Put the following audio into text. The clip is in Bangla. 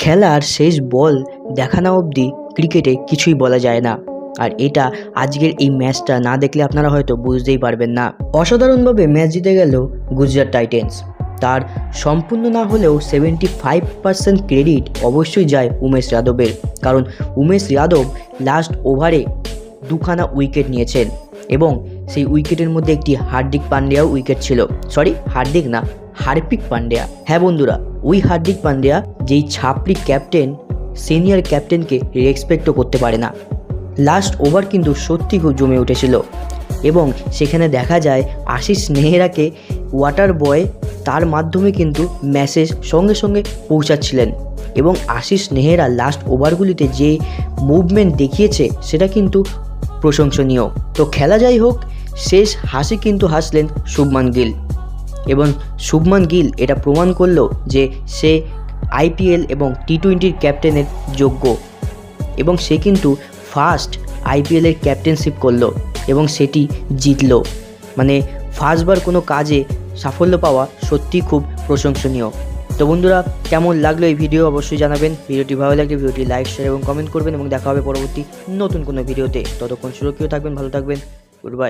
খেলার শেষ বল দেখা না অবধি ক্রিকেটে কিছুই বলা যায় না। আর এটা আজকের এই ম্যাচটা না দেখলে আপনারা হয়তো বুঝতেই পারবেন না। অসাধারণভাবে ম্যাচ জিতে গেল গুজরাট টাইটেন্স। তার সম্পূর্ণ না হলেও 75% ক্রেডিট অবশ্যই যায় উমেশ যাদবের, কারণ উমেশ যাদব লাস্ট ওভারে দুখানা উইকেট নিয়েছেন এবং সেই উইকেটের মধ্যে একটি হার্দিক পান্ডিয়াও উইকেট ছিল। হার্দিক না, হার্পিক পান্ডিয়া। হ্যাঁ বন্ধুরা, ওই হার্দিক পান্ডিয়া যেই ছাপড়ি ক্যাপ্টেন, সিনিয়র ক্যাপ্টেনকে রেসপেক্টও করতে পারে না। লাস্ট ওভার কিন্তু সত্যি খুব জমে উঠেছিল এবং সেখানে দেখা যায় আশিস নেহরাকে ওয়াটার বয় তার মাধ্যমে কিন্তু মেসেজ সঙ্গে সঙ্গে পৌঁছাচ্ছিলেন এবং আশিস নেহরা লাস্ট ওভারগুলিতে যে মুভমেন্ট দেখিয়েছে সেটা কিন্তু প্রশংসনীয়। তো খেলা যাই হোক, শেষ হাসি কিন্তু হাসলেন শুভমান গিল এবং শুভমান গিল এটা প্রমাণ করলো যে সে আইপিএল এবং টি-20 ক্যাপ্টেনের যোগ্য এবং সে কিন্তু ফার্স্ট আইপিএলের ক্যাপ্টেনশিপ করলো এবং সেটি জিতলো। মানে ফার্স্টবার কোনো কাজে সাফল্য পাওয়া সত্যি খুব প্রশংসনীয়। তো বন্ধুরা, কেমন লাগলো এই ভিডিও অবশ্যই জানাবেন। ভিডিওটি ভালো লাগলে ভিডিওটি লাইক, শেয়ার এবং কমেন্ট করবেন এবং দেখা হবে পরবর্তী নতুন কোনো ভিডিওতে। ততক্ষণ সুরক্ষিত থাকবেন, ভালো থাকবেন, গুড বাই।